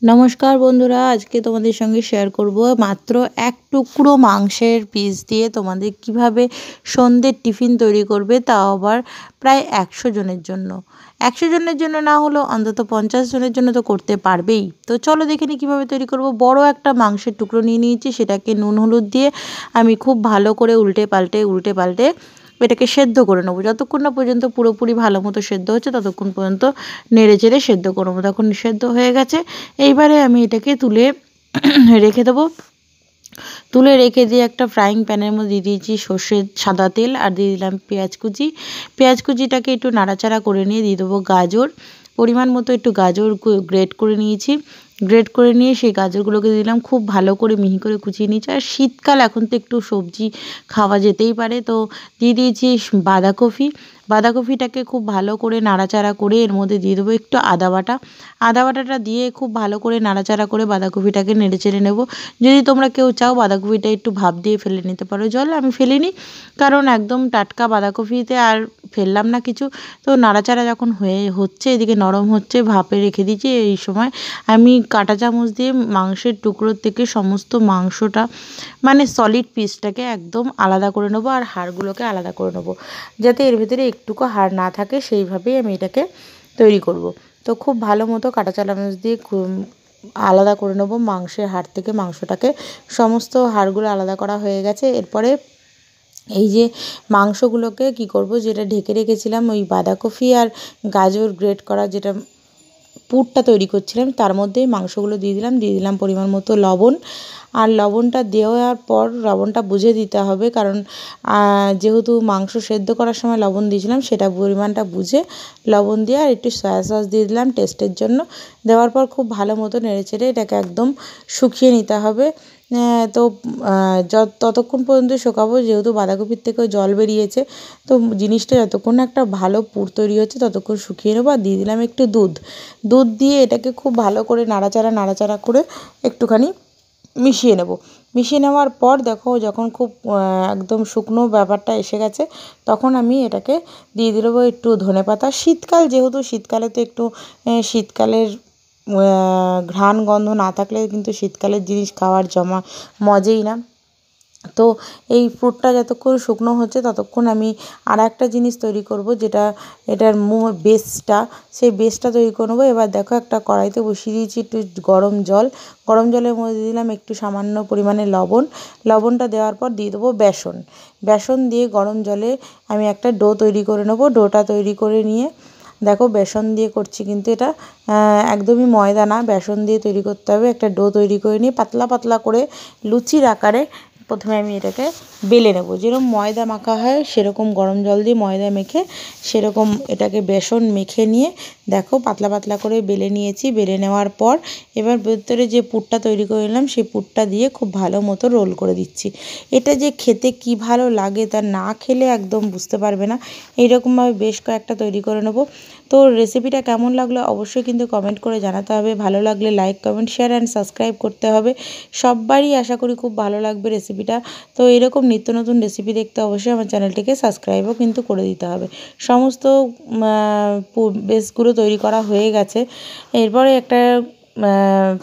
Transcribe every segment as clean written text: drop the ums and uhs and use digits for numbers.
नमस्कार बंधुरा आज के तुम्हारे संगे शेयर करब मात्र एक टुकरो मांसेर पिस दिए तुम्हारे किभाबे सन्ধ্যের टिफिन तैरी करबे ताओ आबार प्राय 100 जनेर जन्य 100 जनेर जन्य ना हलेও अंतत 50 जनेर जन्य तो करते पारबेई। तो चलो देखे नि किभाबे तैरी करब। बड़ो एकटा मांसेर टुकरो निये निয়েছি সেটাকে নুন হলুদ দিয়ে আমি খুব ভালো করে উল্টে পাল্টে এটাকে সেদ্ধ করে নেব। যতক্ষণ না পর্যন্ত পুরোপুরি ভালো মতো সেদ্ধ হচ্ছে ততক্ষণ পর্যন্ত নেড়ে চেড়ে সেদ্ধ করব। তখন সেদ্ধ হয়ে গেছে এইবারে আমি এটাকে তুলে রেখে দেবো। তুলে রেখে দিয়ে একটা ফ্রাইং প্যানের মধ্যে দিয়ে দিয়েছি সর্ষের সাদা তেল আর দিয়ে দিলাম পেঁয়াজ কুচিটাকে একটু নাড়াচাড়া করে নিয়ে দিয়ে দেবো গাজর, পরিমাণ মতো একটু গাজর গ্রেট করে নিয়েছি। গ্রেট করে নিয়ে সেই গাজরগুলোকে দিলাম, খুব ভালো করে মিহি করে কুচিয়ে নিয়েছি। আর শীতকাল এখন তো একটু সবজি খাওয়া যেতেই পারে, তো দিয়ে দিয়েছি বাঁধাকপিটাকে খুব ভালো করে নাড়াচাড়া করে এর মধ্যে দিয়ে দেবো একটু আদা বাটাটা দিয়ে খুব ভালো করে নাড়াচাড়া করে বাঁধাকপিটাকে নেড়ে চেড়ে নেব। যদি তোমরা কেউ চাও বাঁধাকপিটা একটু ভাপ দিয়ে ফেলে নিতে পারো জল, আমি ফেলিনি কারণ একদম টাটকা বাঁধাকপিতে আর ফেললাম না কিছু। তো নাড়াচাড়া যখন হচ্ছে এদিকে নরম হচ্ছে, ভাপে রেখে দিয়েছি। এই সময় আমি কাঁটা চামচ দিয়ে মাংসের টুকরোর থেকে সমস্ত মাংসটা মানে সলিড পিসটাকে একদম আলাদা করে নেবো আর হাড়গুলোকে আলাদা করে নেবো, যাতে এর ভেতরে একটুকু হাড় না থাকে। সেইভাবেই আমি এটাকে তৈরি করব। তো খুব ভালো মতো কাঁটা চামচ দিয়ে আলাদা করে নেবো মাংসের হাড় থেকে মাংসটাকে। সমস্ত হাড়গুলো আলাদা করা হয়ে গেছে। এরপরে এই যে মাংসগুলোকে কি করব, যেটা ঢেকে রেখেছিলাম ওই বাঁধাকপি আর গাজর গ্রেট করা যেটা পুরটা তৈরি করছিলাম তার মধ্যেই মাংসগুলো দিয়ে দিলাম পরিমাণ মতো লবণ। আর লবণটা দেওয়ার পর লবণটা বুঝে দিতে হবে, কারণ যেহেতু মাংস সেদ্ধ করার সময় লবণ দিয়েছিলাম সেটা পরিমাণটা বুঝে লবণ দিয়ে আর একটু সয়া সস দিয়ে দিলাম টেস্টের জন্য। দেওয়ার পর খুব ভালো মতো নেড়েচেড়ে এটাকে একদম শুকিয়ে নিতে হবে। তো ততক্ষণ পর্যন্ত শুকাবো, যেহেতু বাঁধাকপির থেকেও জল বেরিয়েছে, তো জিনিসটা যতক্ষণ না একটা ভালো পুর তৈরি হচ্ছে ততক্ষণ শুকিয়ে নেবো। আর দিয়ে দিলাম একটু দুধ দিয়ে এটাকে খুব ভালো করে নাড়াচাড়া করে একটুখানি মিশিয়ে নেওয়ার পর দেখো যখন খুব একদম শুকনো ব্যাপারটা এসে গেছে তখন আমি এটাকে দিয়ে দেবো একটু ধনেপাতা। শীতকাল যেহেতু, শীতকালে তো একটু শীতকালের ঘ্রাণ গন্ধ না থাকলে কিন্তু শীতকালের জিনিস খাওয়ার মজাই না। তো এই পুরটা যতক্ষণ শুকনো হচ্ছে ততক্ষণ আমি আর একটা জিনিস তৈরি করব, যেটা এটার বেসটা, সেই বেসটা তৈরি করে নেবো। এবার দেখো একটা কড়াইতে বসিয়ে দিয়েছি একটু গরম জলের মধ্যে দিলাম একটু সামান্য পরিমাণে লবণটা দেওয়ার পর দিয়ে দেবো বেসন দিয়ে গরম জলে আমি একটা ডো তৈরি করে নেবো। ডোটা তৈরি করে নিয়ে দেখো বেসন দিয়ে করছি, কিন্তু এটা একদমই ময়দা না, বেসন দিয়ে তৈরি করতে হবে। একটা ডো তৈরি করে নিয়ে পাতলা করে লুচির আকারে প্রথমে আমি এটাকে বেলে নেব। যেরকম ময়দা মাখা হয় সেরকম গরম জল দিয়ে ময়দা মেখে সেরকম এটাকে বেসন মেখে নিয়ে দেখো পাতলা করে বেলে নিয়েছি। বেলে নেওয়ার পর এবার ভেতরে যে পুরটা তৈরি করে নিলাম সেই পুরটা দিয়ে খুব ভালো মতো রোল করে দিচ্ছি। এটা যে খেতে কি ভালো লাগে তা না খেলে একদম বুঝতে পারবে না। এইরকমভাবে বেশ কয়েকটা তৈরি করে নেব। তো রেসিপিটা কেমন লাগলো অবশ্যই কিন্তু কমেন্ট করে জানাতে হবে। ভালো লাগলে like comment share and subscribe করতে হবে। সবারই আশা করি খুব ভালো লাগবে রেসিপিটা। তো এরকম নিত্য নতুন রেসিপি দেখতে অবশ্যই আমার চ্যানেলটিকে সাবস্ক্রাইবও কিন্তু করে দিতে হবে। সমস্ত বেসগুলো তৈরি করা হয়ে গেছে। এরপরে একটা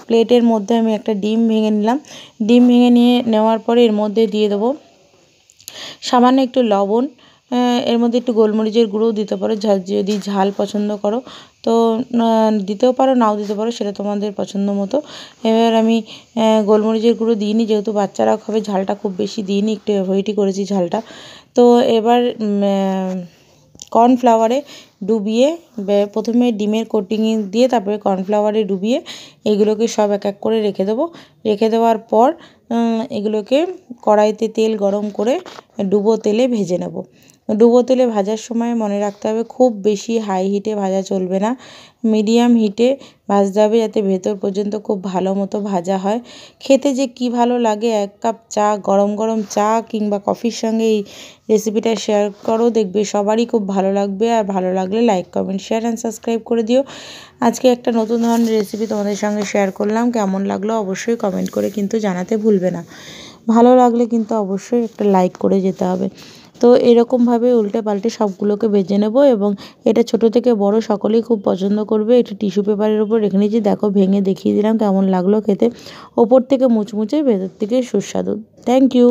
প্লেটের মধ্যে আমি একটা ডিম ভেঙে নিলাম। ডিম ভেঙে নেওয়ার পরে এর মধ্যে দিয়ে দেবো সামান্য একটু লবণ, এর মধ্যে একটু গোলমরিচের গুঁড়োও দিতে পারো, যদি ঝাল পছন্দ করো তো দিতেও পারো, নাও দিতে পারো, সেটা তোমাদের পছন্দ মতো। এবার আমি গোলমরিচের গুঁড়ো দিইনি, যেহেতু বাচ্চারাও খাবে, ঝালটা খুব বেশি দিইনি, একটু অ্যাভয়েডই করেছি ঝালটা। তো এবার কর্নফ্লাওয়ারে ডুবিয়ে প্রথমে ডিমের কোটিং দিয়ে তারপরে কর্নফ্লাওয়ারে ডুবিয়ে এগুলোকে সব এক এক করে রেখে দেওয়ার পর এগুলোকে কড়াইতে তেল গরম করে ডুবো তেলে ভেজে নেব। ডুবো তেলে ভাজার সময় মনে রাখতে হবে খুব বেশি হাই হিটে ভাজা চলবে না, মিডিয়াম হিটে ভাজতে হবে, যাতে ভেতর পর্যন্ত খুব ভালো মতো ভাজা হয়। খেতে যে কি ভালো লাগে, এক কাপ চা, গরম চা কিংবা কফির সঙ্গে এই রেসিপিটা শেয়ার করো, দেখবে সবারই খুব ভালো লাগবে। আর ভালো লাগলে like comment share and subscribe করে দিও। আজকে একটা নতুন ধরনের রেসিপি তোমাদের সঙ্গে শেয়ার করলাম, কেমন লাগলো অবশ্যই কমেন্ট করে কিন্তু জানাতে ভুলবে না। ভালো লাগলে কিন্তু অবশ্যই একটা লাইক করে যেতে হবে। তো এরকমভাবে উল্টে পাল্টে সবগুলোকে ভেজে নেব এবং এটা ছোট থেকে বড় সকলেই খুব পছন্দ করবে। এটা টিস্যু পেপারের উপর রেখে নিয়েছি, দেখো ভেঙে দেখিয়ে দিলাম কেমন লাগলো খেতে। ওপর থেকে মুচমুচে, ভেতর থেকে সুস্বাদু। Thank you.